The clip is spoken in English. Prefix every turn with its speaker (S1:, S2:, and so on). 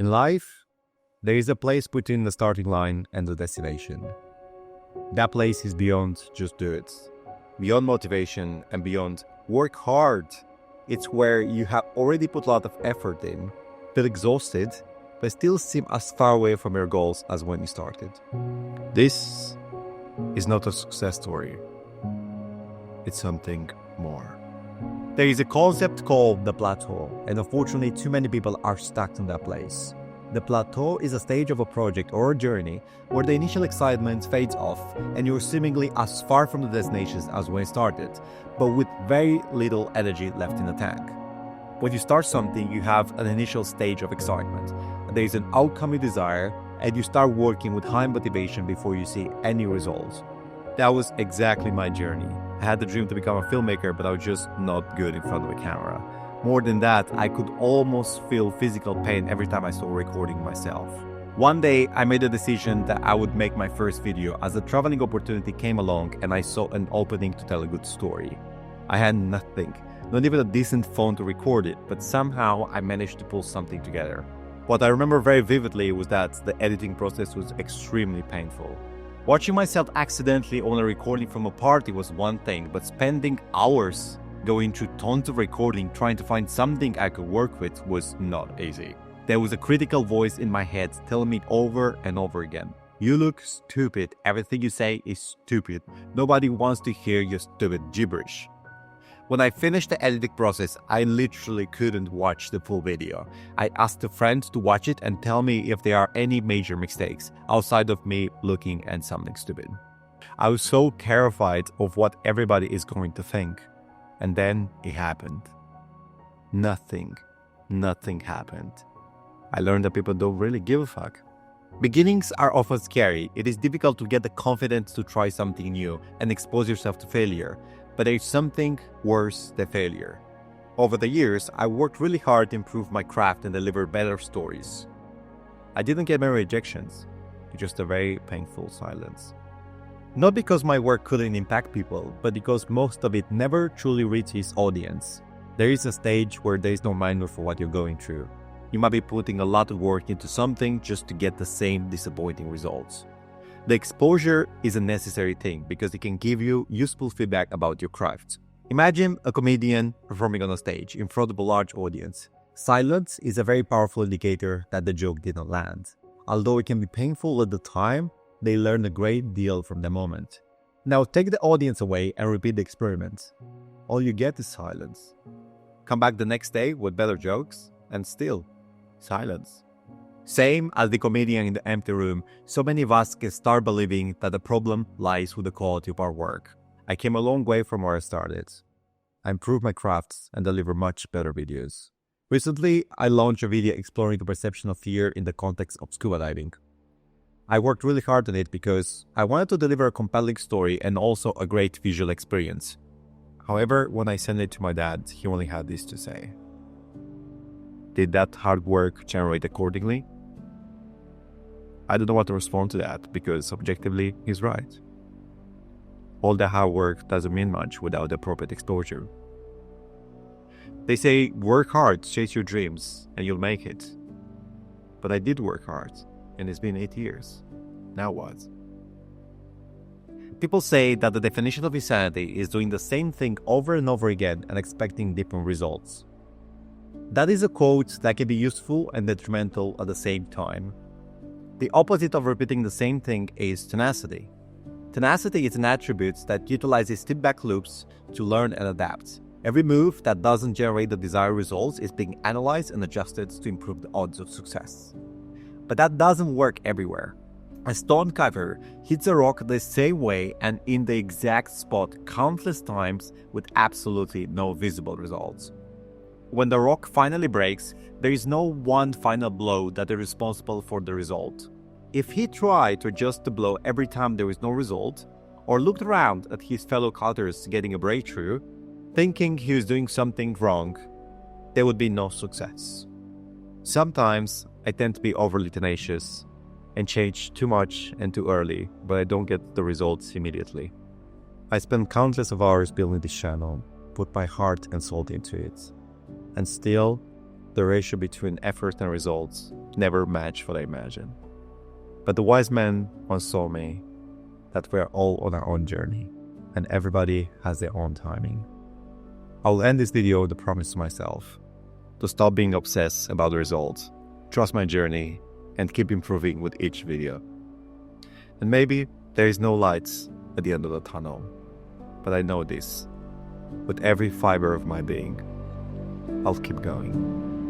S1: In life, there is a place between the starting line and the destination. That place is beyond just do it, beyond motivation and beyond work hard. It's where you have already put a lot of effort in, feel exhausted, but still seem as far away from your goals as when you started. This is not a success story. It's something more. There is a concept called the plateau, and unfortunately too many people are stuck in that place. The plateau is a stage of a project or a journey where the initial excitement fades off and you're seemingly as far from the destination as when you started, but with very little energy left in the tank. When you start something, you have an initial stage of excitement. There is an outcome you desire, and you start working with high motivation before you see any results. That was exactly my journey. I had the dream to become a filmmaker, but I was just not good in front of a camera. More than that, I could almost feel physical pain every time I started recording myself. One day, I made a decision that I would make my first video as a traveling opportunity came along and I saw an opening to tell a good story. I had nothing, not even a decent phone to record it, but somehow I managed to pull something together. What I remember very vividly was that the editing process was extremely painful. Watching myself accidentally on a recording from a party was one thing, but spending hours going through tons of recording trying to find something I could work with was not easy. There was a critical voice in my head telling me over and over again, "You look stupid, everything you say is stupid, nobody wants to hear your stupid gibberish." When I finished the editing process, I literally couldn't watch the full video. I asked a friend to watch it and tell me if there are any major mistakes outside of me looking at something stupid. I was so terrified of what everybody is going to think. And then it happened. Nothing happened. I learned that people don't really give a fuck. Beginnings are often scary. It is difficult to get the confidence to try something new and expose yourself to failure. But there is something worse than failure. Over the years, I worked really hard to improve my craft and deliver better stories. I didn't get many rejections, just a very painful silence. Not because my work couldn't impact people, but because most of it never truly reached its audience. There is a stage where there is no manual for what you're going through. You might be putting a lot of work into something just to get the same disappointing results. The exposure is a necessary thing because it can give you useful feedback about your craft. Imagine a comedian performing on a stage in front of a large audience. Silence is a very powerful indicator that the joke didn't land. Although it can be painful at the time, they learn a great deal from the moment. Now take the audience away and repeat the experiment. All you get is silence. Come back the next day with better jokes and still silence. Same as the comedian in the empty room, so many of us can start believing that the problem lies with the quality of our work. I came a long way from where I started. I improved my crafts and deliver much better videos. Recently, I launched a video exploring the perception of fear in the context of scuba diving. I worked really hard on it because I wanted to deliver a compelling story and also a great visual experience. However, when I sent it to my dad, he only had this to say. Did that hard work generate accordingly? I don't know what to respond to that because objectively, he's right. All the hard work doesn't mean much without the appropriate exposure. They say work hard, chase your dreams, and you'll make it. But I did work hard, and it's been 8 years. Now what? People say that the definition of insanity is doing the same thing over and over again and expecting different results. That is a quote that can be useful and detrimental at the same time. The opposite of repeating the same thing is tenacity. Tenacity is an attribute that utilizes feedback loops to learn and adapt. Every move that doesn't generate the desired results is being analyzed and adjusted to improve the odds of success. But that doesn't work everywhere. A stone cutter hits a rock the same way and in the exact spot countless times with absolutely no visible results. When the rock finally breaks, there is no one final blow that is responsible for the result. If he tried to adjust the blow every time there is no result, or looked around at his fellow cutters getting a breakthrough, thinking he was doing something wrong, there would be no success. Sometimes I tend to be overly tenacious and change too much and too early, but I don't get the results immediately. I spent countless of hours building this channel, put my heart and soul into it, and still the ratio between effort and results never match what I imagine. But the wise man once told me that we are all on our own journey, and everybody has their own timing. I'll end this video with a promise to myself to stop being obsessed about the results, trust my journey, and keep improving with each video. And maybe there is no lights at the end of the tunnel, but I know this. With every fiber of my being, I'll keep going.